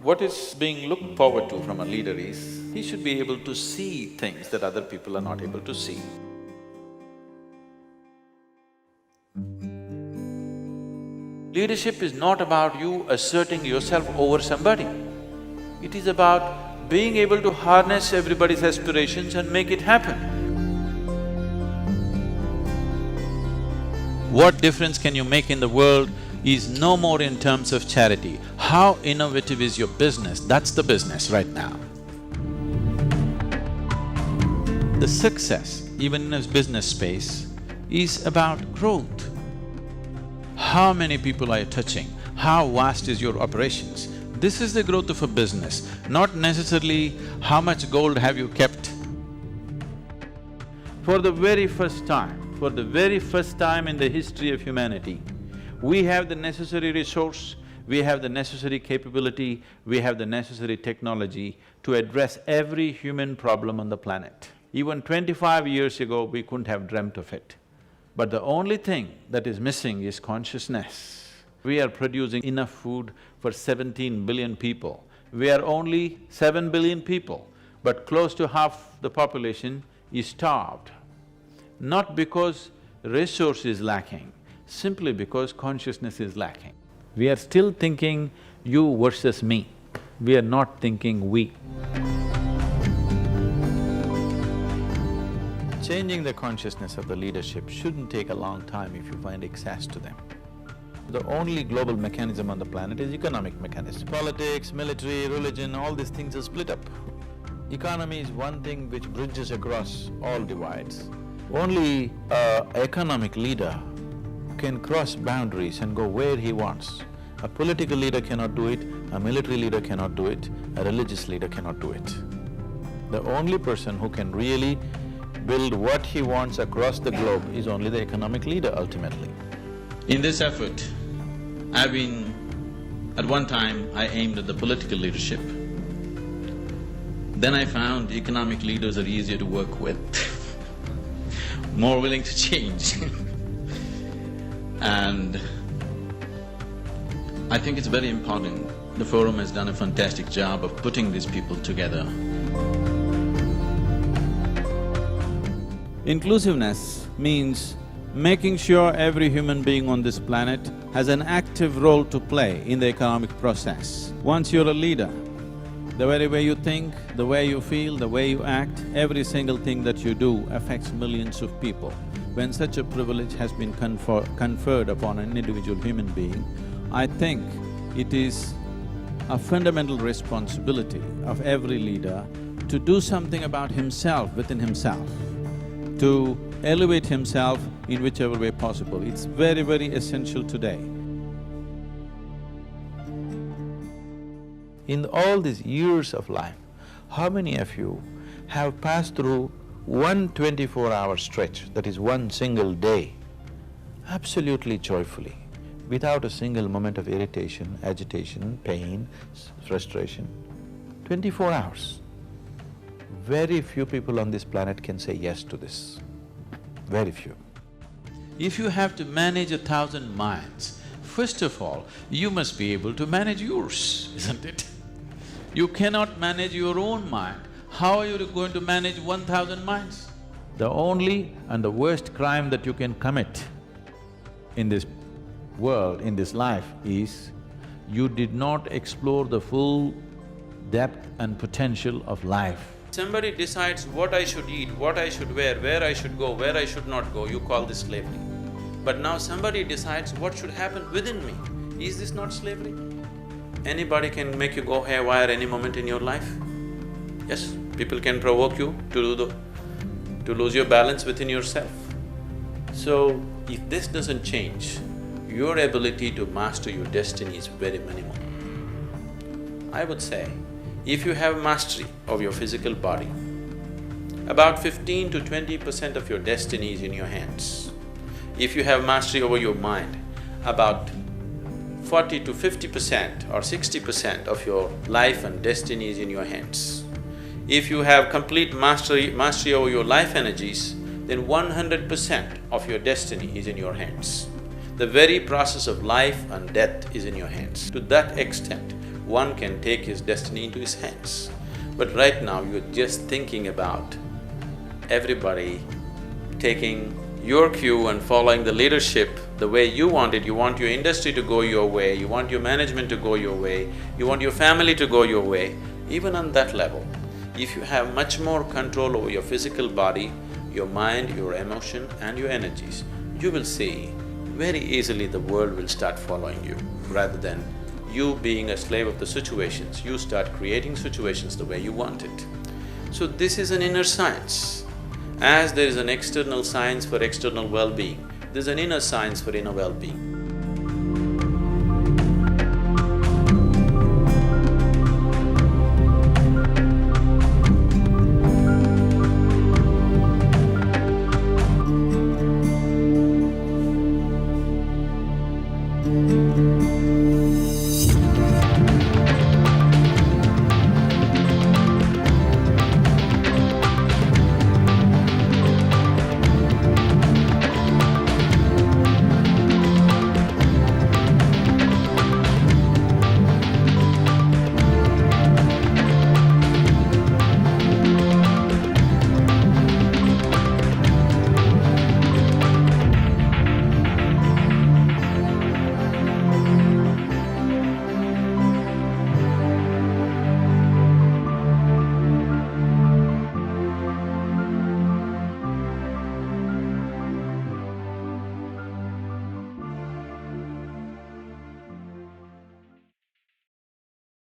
What is being looked forward to from a leader is, he should be able to see things that other people are not able to see. Leadership is not about you asserting yourself over somebody. It is about being able to harness everybody's aspirations and make it happen. What difference can you make in the world is no more in terms of charity. How innovative is your business? That's the business right now. The success, even in a business space, is about growth. How many people are you touching? How vast is your operations? This is the growth of a business, not necessarily how much gold have you kept. For the very first time in the history of humanity, we have the necessary resource, we have the necessary capability, we have the necessary technology to address every human problem on the planet. Even 25 years ago, we couldn't have dreamt of it. But the only thing that is missing is consciousness. We are producing enough food for 17 billion people. We are only 7 billion people, but close to half the population is starved. Not because resource is lacking, simply because consciousness is lacking. We are still thinking you versus me, we are not thinking we. Changing the consciousness of the leadership shouldn't take a long time if you find access to them. The only global mechanism on the planet is economic mechanism. Politics, military, religion, all these things are split up. Economy is one thing which bridges across all divides. Only an economic leader can cross boundaries and go where he wants. A political leader cannot do it, a military leader cannot do it, a religious leader cannot do it. The only person who can really build what he wants across the globe is only the economic leader ultimately. In this effort, at one time I aimed at the political leadership. Then I found economic leaders are easier to work with, more willing to change. And I think it's very important. The forum has done a fantastic job of putting these people together. Inclusiveness means making sure every human being on this planet has an active role to play in the economic process. Once you're a leader, the very way you think, the way you feel, the way you act, every single thing that you do affects millions of people. When such a privilege has been conferred upon an individual human being, I think it is a fundamental responsibility of every leader to do something about himself within himself, to elevate himself in whichever way possible. It's very, very essential today. In all these years of life, how many of you have passed through one 24-hour stretch, that is one single day, absolutely joyfully, without a single moment of irritation, agitation, pain, frustration? 24 hours. Very few people on this planet can say yes to this, very few. If you have to manage 1,000 minds, first of all, you must be able to manage yours, isn't it? You cannot manage your own mind, how are you going to manage 1,000 minds? The only and the worst crime that you can commit in this world, in this life, is you did not explore the full depth and potential of life. Somebody decides what I should eat, what I should wear, where I should go, where I should not go, you call this slavery. But now somebody decides what should happen within me. Is this not slavery? Anybody can make you go haywire any moment in your life. Yes, people can provoke you to lose your balance within yourself. So, if this doesn't change, your ability to master your destiny is very minimal. I would say, if you have mastery of your physical body, about 15 to 20% of your destiny is in your hands. If you have mastery over your mind, about 40 to 50% or 60% of your life and destiny is in your hands. If you have complete mastery over your life energies, then 100% of your destiny is in your hands. The very process of life and death is in your hands. To that extent, one can take his destiny into his hands. But right now you're just thinking about everybody taking your cue and following the leadership the way you want it. You want your industry to go your way, you want your management to go your way, you want your family to go your way. Even on that level, if you have much more control over your physical body, your mind, your emotion and your energies, you will see very easily the world will start following you. Rather than you being a slave of the situations, you start creating situations the way you want it. So this is an inner science. As there is an external science for external well-being, there's an inner science for inner well-being.